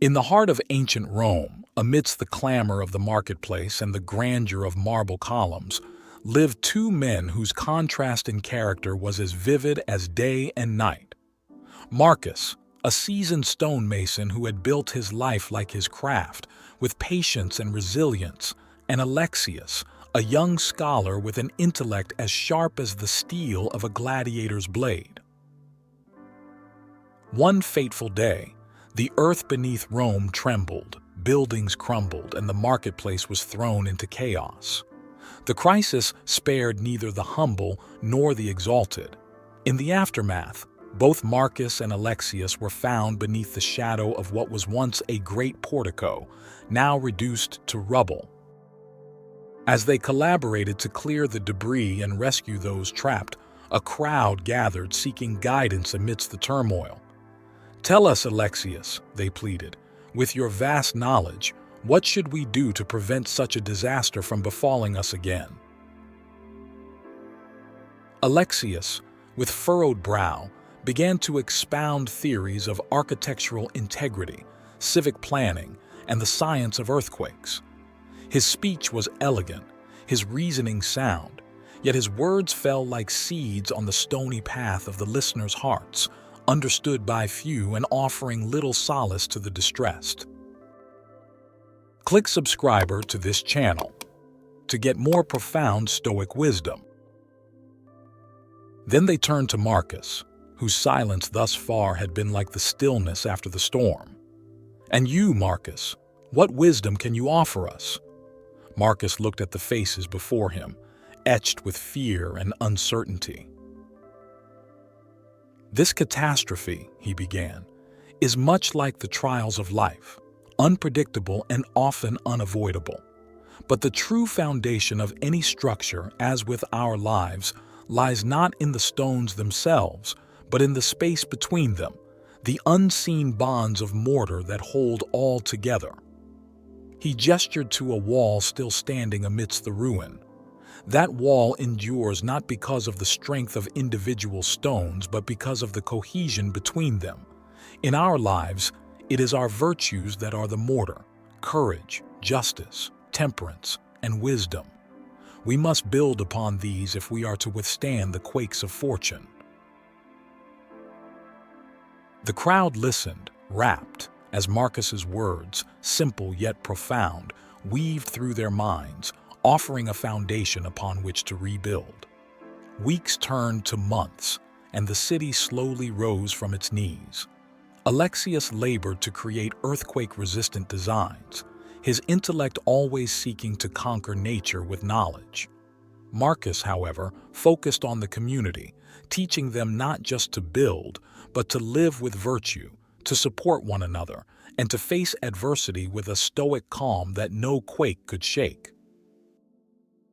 In the heart of ancient Rome, amidst the clamor of the marketplace and the grandeur of marble columns, lived two men whose contrast in character was as vivid as day and night. Marcus, a seasoned stonemason who had built his life like his craft, with patience and resilience, and Alexius, a young scholar with an intellect as sharp as the steel of a gladiator's blade. One fateful day, the earth beneath Rome trembled, buildings crumbled, and the marketplace was thrown into chaos. The crisis spared neither the humble nor the exalted. In the aftermath, both Marcus and Alexius were found beneath the shadow of what was once a great portico, now reduced to rubble. As they collaborated to clear the debris and rescue those trapped, a crowd gathered seeking guidance amidst the turmoil. "Tell us, Alexius," they pleaded, "with your vast knowledge, what should we do to prevent such a disaster from befalling us again?" Alexius, with furrowed brow, began to expound theories of architectural integrity, civic planning, and the science of earthquakes. His speech was elegant, his reasoning sound, yet his words fell like seeds on the stony path of the listeners' hearts, understood by few and offering little solace to the distressed. Click subscriber to this channel to get more profound Stoic wisdom. Then they turned to Marcus, whose silence thus far had been like the stillness after the storm. "And you, Marcus, what wisdom can you offer us?" Marcus looked at the faces before him, etched with fear and uncertainty. "This catastrophe," he began, "is much like the trials of life, unpredictable and often unavoidable. But the true foundation of any structure, as with our lives, lies not in the stones themselves, but in the space between them, the unseen bonds of mortar that hold all together." He gestured to a wall still standing amidst the ruin. That wall endures not because of the strength of individual stones, but because of the cohesion between them. In our lives, it is our virtues that are the mortar: courage, justice, temperance, and wisdom. We must build upon these if we are to withstand the quakes of fortune. The crowd listened, rapt, as Marcus's words, simple yet profound, weaved through their minds, offering a foundation upon which to rebuild. Weeks turned to months, and the city slowly rose from its knees. Alexius labored to create earthquake-resistant designs, his intellect always seeking to conquer nature with knowledge. Marcus, however, focused on the community, teaching them not just to build, but to live with virtue, to support one another, and to face adversity with a stoic calm that no quake could shake.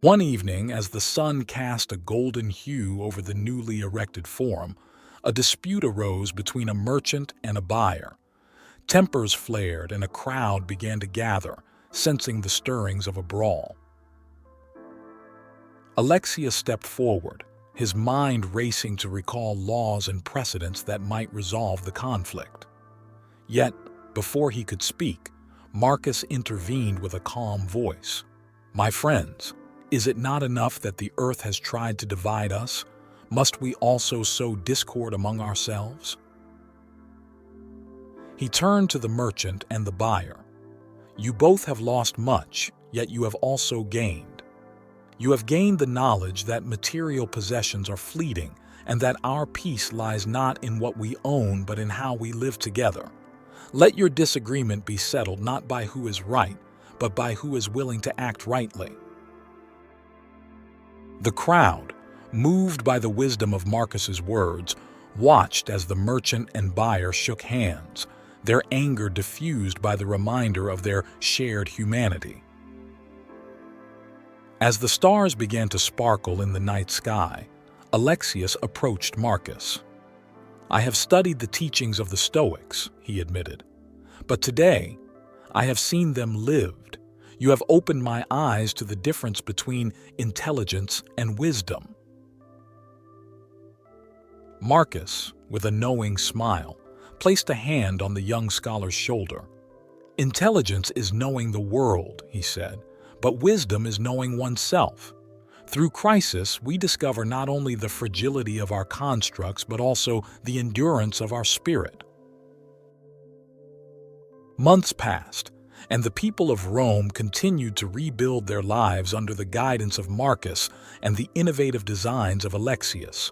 One evening, as the sun cast a golden hue over the newly erected forum, a dispute arose between a merchant and a buyer. Tempers flared and a crowd began to gather, sensing the stirrings of a brawl. Alexius stepped forward, his mind racing to recall laws and precedents that might resolve the conflict. Yet, before he could speak, Marcus intervened with a calm voice. "My friends, is it not enough that the earth has tried to divide us? Must we also sow discord among ourselves?" He turned to the merchant and the buyer. "You both have lost much, yet you have also gained. You have gained the knowledge that material possessions are fleeting and that our peace lies not in what we own but in how we live together. Let your disagreement be settled not by who is right, but by who is willing to act rightly." The crowd, moved by the wisdom of Marcus's words, watched as the merchant and buyer shook hands, their anger diffused by the reminder of their shared humanity. As the stars began to sparkle in the night sky, Alexius approached Marcus. "I have studied the teachings of the Stoics," he admitted, "but today I have seen them lived. You have opened my eyes to the difference between intelligence and wisdom." Marcus, with a knowing smile, placed a hand on the young scholar's shoulder. Intelligence is knowing the world, he said, but wisdom is knowing oneself. Through crisis, we discover not only the fragility of our constructs, but also the endurance of our spirit. Months passed, and the people of Rome continued to rebuild their lives under the guidance of Marcus and the innovative designs of Alexius.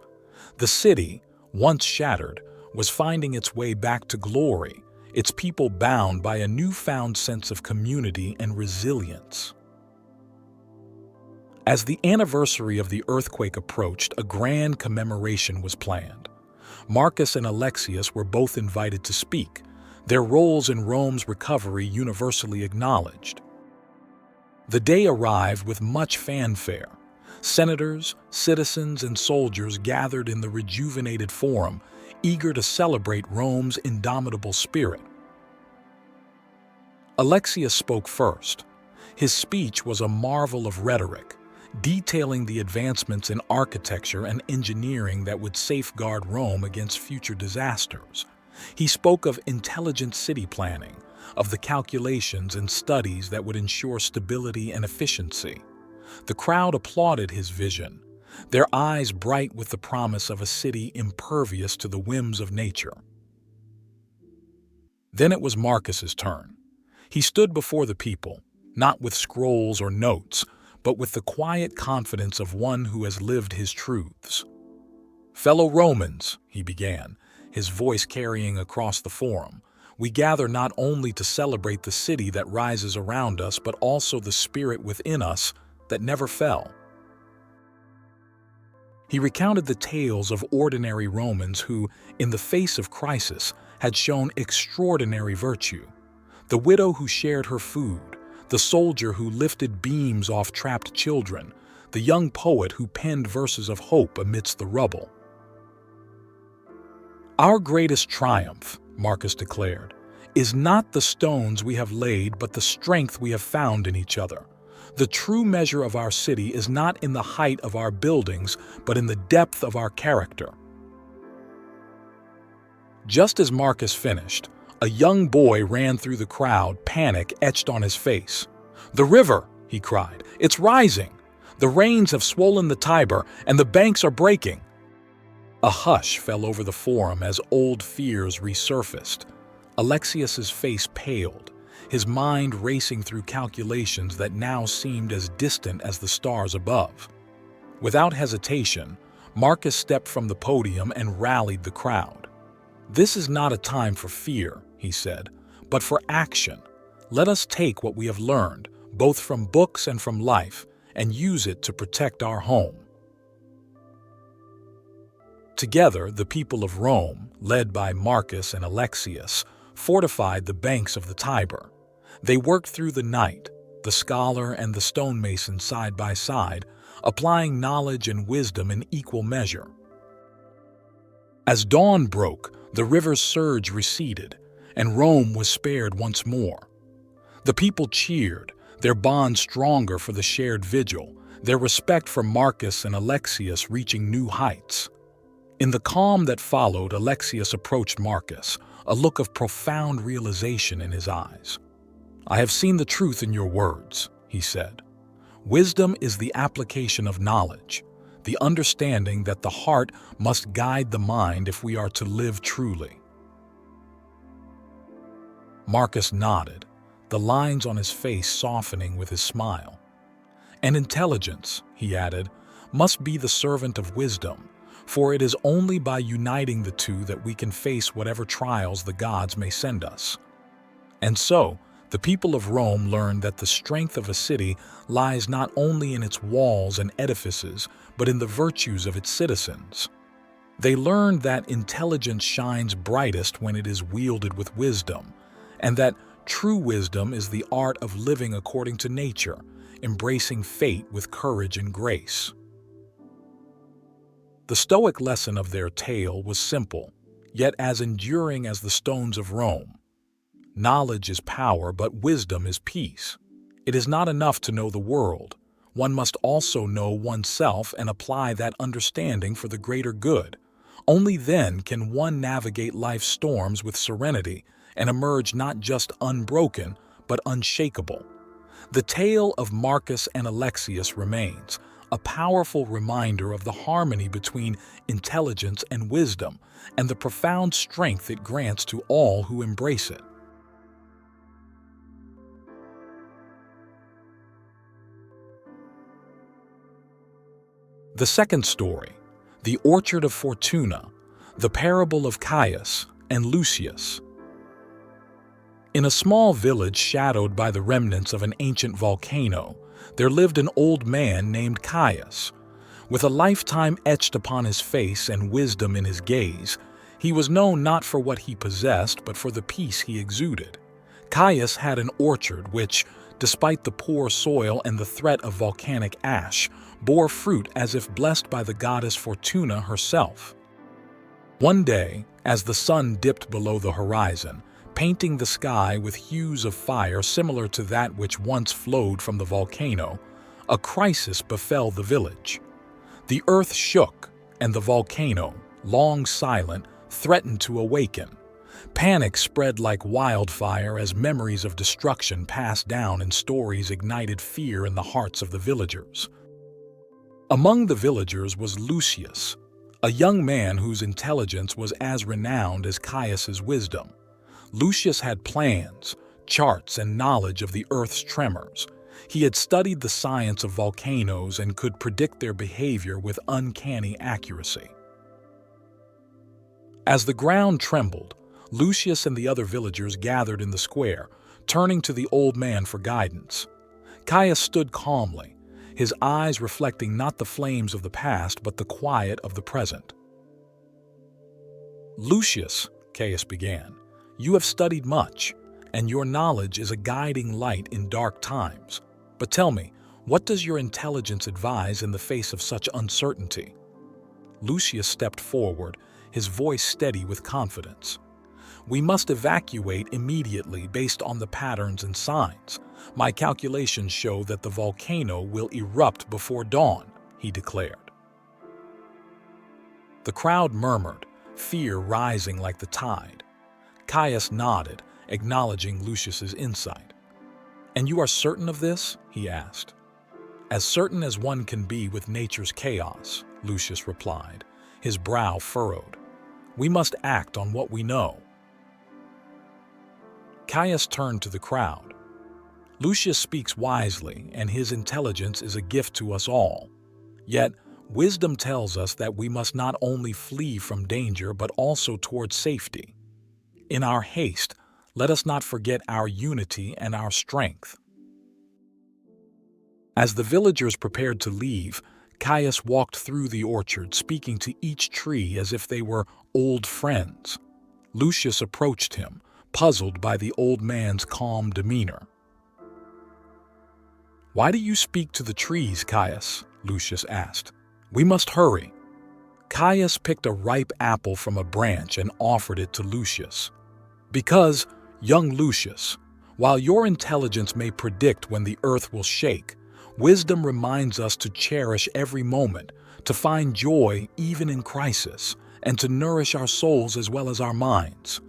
The city, once shattered, was finding its way back to glory, its people bound by a newfound sense of community and resilience. As the anniversary of the earthquake approached, a grand commemoration was planned. Marcus and Alexius were both invited to speak, their roles in Rome's recovery universally acknowledged. The day arrived with much fanfare. Senators, citizens, and soldiers gathered in the rejuvenated forum, eager to celebrate Rome's indomitable spirit. Alexius spoke first. His speech was a marvel of rhetoric, detailing the advancements in architecture and engineering that would safeguard Rome against future disasters. He spoke of intelligent city planning, of the calculations and studies that would ensure stability and efficiency. The crowd applauded his vision, their eyes bright with the promise of a city impervious to the whims of nature. Then it was Marcus's turn. He stood before the people, not with scrolls or notes, but with the quiet confidence of one who has lived his truths. "Fellow Romans," he began, his voice carrying across the forum, "we gather not only to celebrate the city that rises around us, but also the spirit within us that never fell." He recounted the tales of ordinary Romans who, in the face of crisis, had shown extraordinary virtue. The widow who shared her food, the soldier who lifted beams off trapped children, the young poet who penned verses of hope amidst the rubble. "Our greatest triumph," Marcus declared, "is not the stones we have laid, but the strength we have found in each other. The true measure of our city is not in the height of our buildings, but in the depth of our character." Just as Marcus finished, a young boy ran through the crowd, panic etched on his face. "The river!" he cried. "It's rising! The rains have swollen the Tiber, and the banks are breaking!" A hush fell over the forum as old fears resurfaced. Alexius's face paled, his mind racing through calculations that now seemed as distant as the stars above. Without hesitation, Marcus stepped from the podium and rallied the crowd. "This is not a time for fear," he said, "but for action. Let us take what we have learned, both from books and from life, and use it to protect our home." Together, the people of Rome, led by Marcus and Alexius, fortified the banks of the Tiber. They worked through the night, the scholar and the stonemason side by side, applying knowledge and wisdom in equal measure. As dawn broke, the river's surge receded, and Rome was spared once more. The people cheered, their bond stronger for the shared vigil, their respect for Marcus and Alexius reaching new heights. In the calm that followed, Alexius approached Marcus, a look of profound realization in his eyes. "I have seen the truth in your words," he said. "Wisdom is the application of knowledge, the understanding that the heart must guide the mind if we are to live truly." Marcus nodded, the lines on his face softening with his smile. "And intelligence," he added, "must be the servant of wisdom, for it is only by uniting the two that we can face whatever trials the gods may send us." And so, the people of Rome learned that the strength of a city lies not only in its walls and edifices, but in the virtues of its citizens. They learned that intelligence shines brightest when it is wielded with wisdom, and that true wisdom is the art of living according to nature, embracing fate with courage and grace. The Stoic lesson of their tale was simple, yet as enduring as the stones of Rome. Knowledge is power, but wisdom is peace. It is not enough to know the world. One must also know oneself and apply that understanding for the greater good. Only then can one navigate life's storms with serenity and emerge not just unbroken, but unshakable. The tale of Marcus and Alexius remains, a powerful reminder of the harmony between intelligence and wisdom, and the profound strength it grants to all who embrace it. The second story, the Orchard of Fortuna, the parable of Caius and Lucius. In a small village shadowed by the remnants of an ancient volcano, there lived an old man named Caius. With a lifetime etched upon his face and wisdom in his gaze, he was known not for what he possessed, but for the peace he exuded. Caius had an orchard which, despite the poor soil and the threat of volcanic ash, bore fruit as if blessed by the goddess Fortuna herself. One day, as the sun dipped below the horizon, painting the sky with hues of fire similar to that which once flowed from the volcano, a crisis befell the village. The earth shook, and the volcano, long silent, threatened to awaken. Panic spread like wildfire as memories of destruction passed down and stories ignited fear in the hearts of the villagers. Among the villagers was Lucius, a young man whose intelligence was as renowned as Caius's wisdom. Lucius had plans, charts, and knowledge of the Earth's tremors. He had studied the science of volcanoes and could predict their behavior with uncanny accuracy. As the ground trembled, Lucius and the other villagers gathered in the square, turning to the old man for guidance. Caius stood calmly, his eyes reflecting not the flames of the past but the quiet of the present. "Lucius," Caius began, "you have studied much, and your knowledge is a guiding light in dark times. But tell me, what does your intelligence advise in the face of such uncertainty?" Lucius stepped forward, his voice steady with confidence. "We must evacuate immediately based on the patterns and signs. My calculations show that the volcano will erupt before dawn," he declared. The crowd murmured, fear rising like the tide. Caius nodded, acknowledging Lucius's insight. "And you are certain of this?" he asked. "As certain as one can be with nature's chaos," Lucius replied, his brow furrowed. "We must act on what we know." Caius turned to the crowd. "Lucius speaks wisely, and his intelligence is a gift to us all. Yet, wisdom tells us that we must not only flee from danger but also towards safety. In our haste, let us not forget our unity and our strength." As the villagers prepared to leave, Caius walked through the orchard, speaking to each tree as if they were old friends. Lucius approached him, puzzled by the old man's calm demeanor. "Why do you speak to the trees, Caius?" Lucius asked. "We must hurry." Caius picked a ripe apple from a branch and offered it to Lucius. "Because, young Lucius, while your intelligence may predict when the earth will shake, wisdom reminds us to cherish every moment, to find joy even in crisis, and to nourish our souls as well as our minds."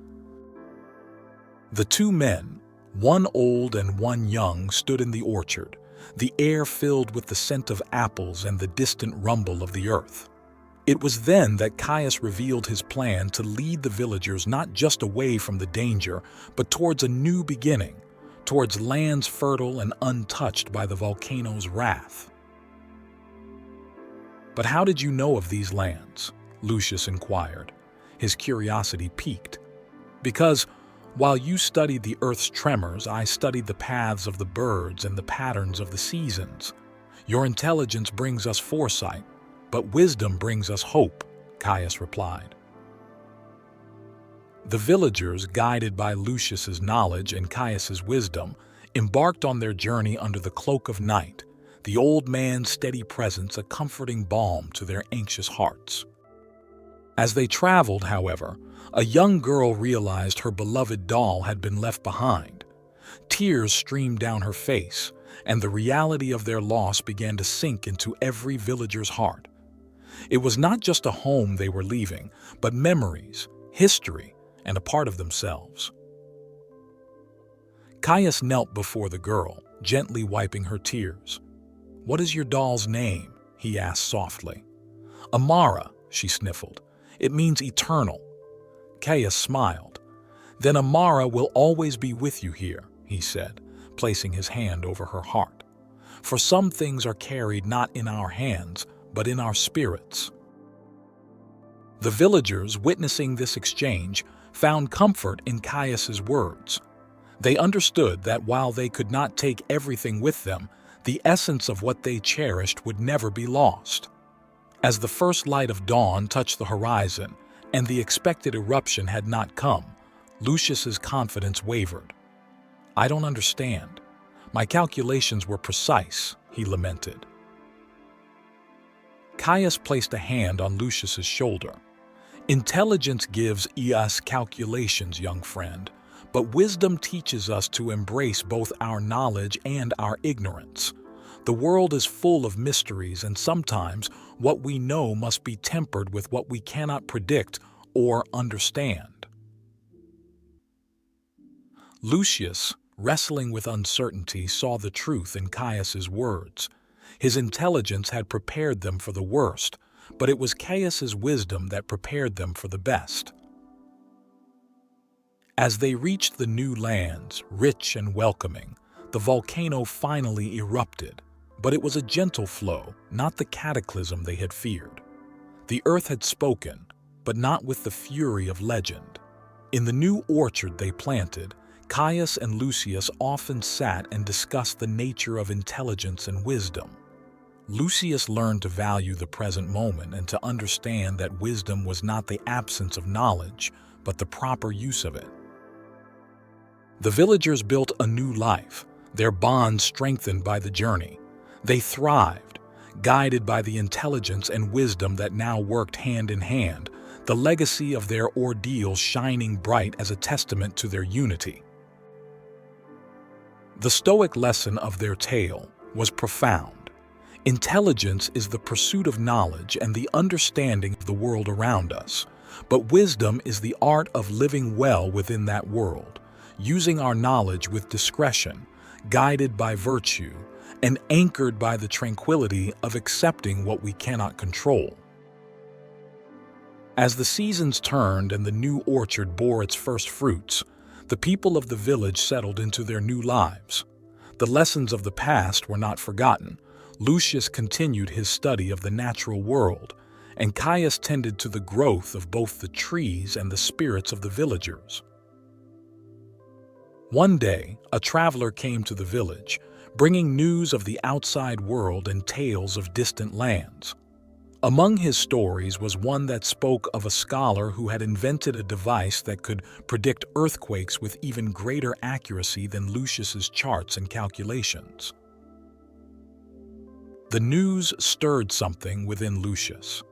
The two men, one old and one young, stood in the orchard, the air filled with the scent of apples and the distant rumble of the earth. It was then that Caius revealed his plan to lead the villagers not just away from the danger, but towards a new beginning, towards lands fertile and untouched by the volcano's wrath. "But how did you know of these lands?" Lucius inquired, his curiosity piqued. "Because, while you studied the earth's tremors, I studied the paths of the birds and the patterns of the seasons. Your intelligence brings us foresight, but wisdom brings us hope," Caius replied. The villagers, guided by Lucius's knowledge and Caius's wisdom, embarked on their journey under the cloak of night, the old man's steady presence a comforting balm to their anxious hearts. As they traveled, however, a young girl realized her beloved doll had been left behind. Tears streamed down her face, and the reality of their loss began to sink into every villager's heart. It was not just a home they were leaving, but memories, history, and a part of themselves. Caius knelt before the girl, gently wiping her tears. "What is your doll's name?" he asked softly. "Amara," she sniffled. "It means eternal." Caius smiled. "Then Amara will always be with you here," he said, placing his hand over her heart. "For some things are carried not in our hands, but in our spirits." The villagers, witnessing this exchange, found comfort in Caius's words. They understood that while they could not take everything with them, the essence of what they cherished would never be lost. As the first light of dawn touched the horizon and the expected eruption had not come, Lucius's confidence wavered. "I don't understand. My calculations were precise," he lamented. Caius placed a hand on Lucius's shoulder. "Intelligence gives us calculations, young friend, but wisdom teaches us to embrace both our knowledge and our ignorance. The world is full of mysteries, and sometimes what we know must be tempered with what we cannot predict or understand." Lucius, wrestling with uncertainty, saw the truth in Caius's words. His intelligence had prepared them for the worst, but it was Caius's wisdom that prepared them for the best. As they reached the new lands, rich and welcoming, the volcano finally erupted, but it was a gentle flow, not the cataclysm they had feared. The earth had spoken, but not with the fury of legend. In the new orchard they planted, Caius and Lucius often sat and discussed the nature of intelligence and wisdom. Lucius learned to value the present moment and to understand that wisdom was not the absence of knowledge, but the proper use of it. The villagers built a new life, their bonds strengthened by the journey. They thrived, guided by the intelligence and wisdom that now worked hand in hand, the legacy of their ordeal shining bright as a testament to their unity. The Stoic lesson of their tale was profound. Intelligence is the pursuit of knowledge and the understanding of the world around us, but wisdom is the art of living well within that world, using our knowledge with discretion, guided by virtue, and anchored by the tranquility of accepting what we cannot control. As the seasons turned and the new orchard bore its first fruits, the people of the village settled into their new lives. The lessons of the past were not forgotten. Lucius continued his study of the natural world, and Caius tended to the growth of both the trees and the spirits of the villagers. One day, a traveler came to the village, bringing news of the outside world and tales of distant lands. Among his stories was one that spoke of a scholar who had invented a device that could predict earthquakes with even greater accuracy than Lucius's charts and calculations. The news stirred something within Lucius.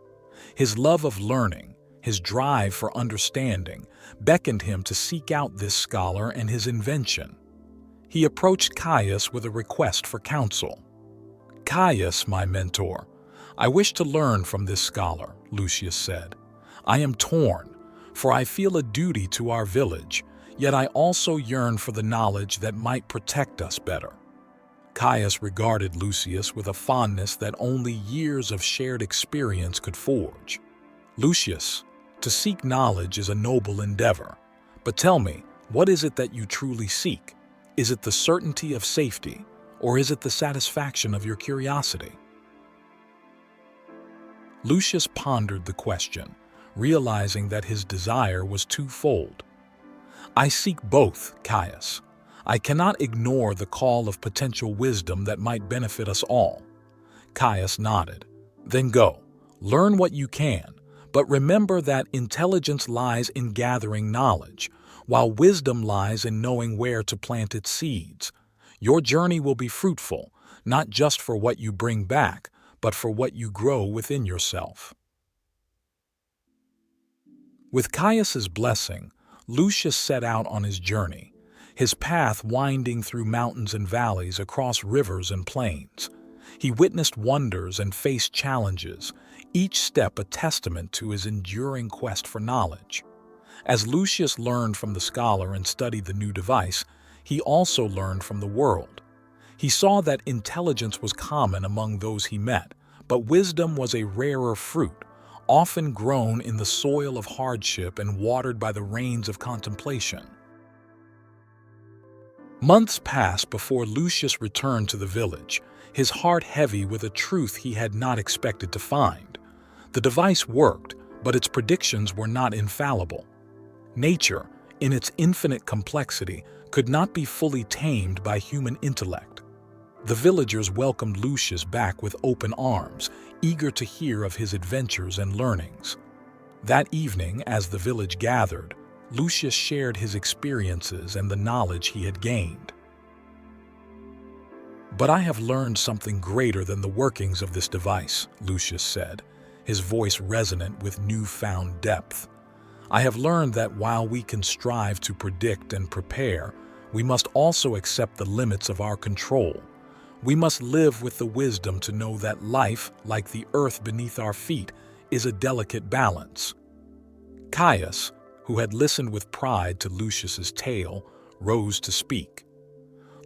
His love of learning, his drive for understanding, beckoned him to seek out this scholar and his invention. He approached Caius with a request for counsel. "Caius, my mentor, I wish to learn from this scholar," Lucius said. "I am torn, for I feel a duty to our village, yet I also yearn for the knowledge that might protect us better." Caius regarded Lucius with a fondness that only years of shared experience could forge. "Lucius, to seek knowledge is a noble endeavor, but tell me, what is it that you truly seek? Is it the certainty of safety, or is it the satisfaction of your curiosity?" Lucius pondered the question, realizing that his desire was twofold. "I seek both, Caius. I cannot ignore the call of potential wisdom that might benefit us all." Caius nodded. "Then go, learn what you can, but remember that intelligence lies in gathering knowledge, while wisdom lies in knowing where to plant its seeds. Your journey will be fruitful, not just for what you bring back, but for what you grow within yourself." With Caius's blessing, Lucius set out on his journey, his path winding through mountains and valleys, across rivers and plains. He witnessed wonders and faced challenges, each step a testament to his enduring quest for knowledge. As Lucius learned from the scholar and studied the new device, he also learned from the world. He saw that intelligence was common among those he met, but wisdom was a rarer fruit, often grown in the soil of hardship and watered by the rains of contemplation. Months passed before Lucius returned to the village, his heart heavy with a truth he had not expected to find. The device worked, but its predictions were not infallible. Nature, in its infinite complexity, could not be fully tamed by human intellect. The villagers welcomed Lucius back with open arms, eager to hear of his adventures and learnings. That evening, as the village gathered, Lucius shared his experiences and the knowledge he had gained. "But I have learned something greater than the workings of this device," Lucius said, his voice resonant with newfound depth. "I have learned that while we can strive to predict and prepare, we must also accept the limits of our control. We must live with the wisdom to know that life, like the earth beneath our feet, is a delicate balance." Caius, who had listened with pride to Lucius's tale, rose to speak.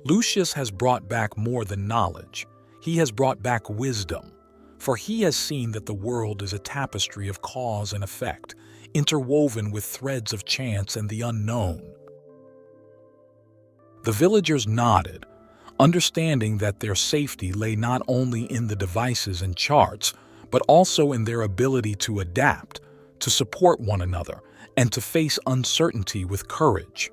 "Lucius has brought back more than knowledge. He has brought back wisdom, for he has seen that the world is a tapestry of cause and effect, interwoven with threads of chance and the unknown." The villagers nodded, understanding that their safety lay not only in the devices and charts, but also in their ability to adapt, to support one another, and to face uncertainty with courage.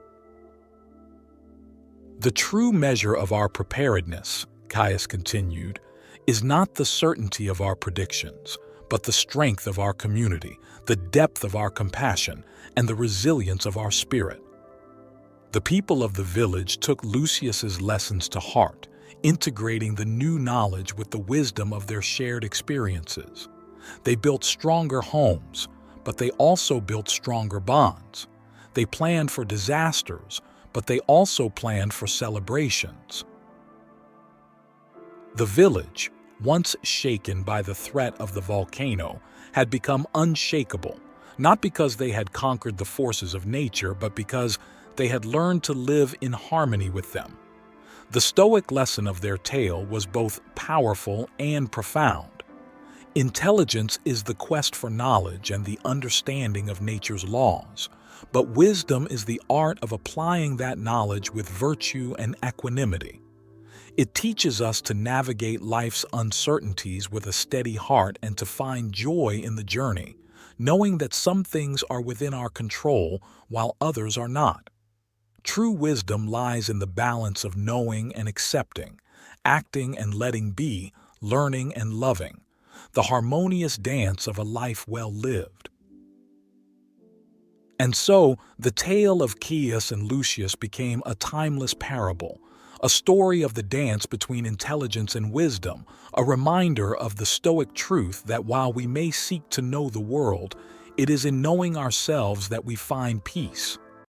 "The true measure of our preparedness," Caius continued, "is not the certainty of our predictions, but the strength of our community, the depth of our compassion, and the resilience of our spirit." The people of the village took Lucius's lessons to heart, integrating the new knowledge with the wisdom of their shared experiences. They built stronger homes, but they also built stronger bonds. They planned for disasters, but they also planned for celebrations. The village, once shaken by the threat of the volcano, had become unshakable, not because they had conquered the forces of nature, but because they had learned to live in harmony with them. The Stoic lesson of their tale was both powerful and profound. Intelligence is the quest for knowledge and the understanding of nature's laws, but wisdom is the art of applying that knowledge with virtue and equanimity. It teaches us to navigate life's uncertainties with a steady heart and to find joy in the journey, knowing that some things are within our control while others are not. True wisdom lies in the balance of knowing and accepting, acting and letting be, learning and loving, the harmonious dance of a life well lived. And so, the tale of Caius and Lucius became a timeless parable, a story of the dance between intelligence and wisdom, a reminder of the Stoic truth that while we may seek to know the world, it is in knowing ourselves that we find peace.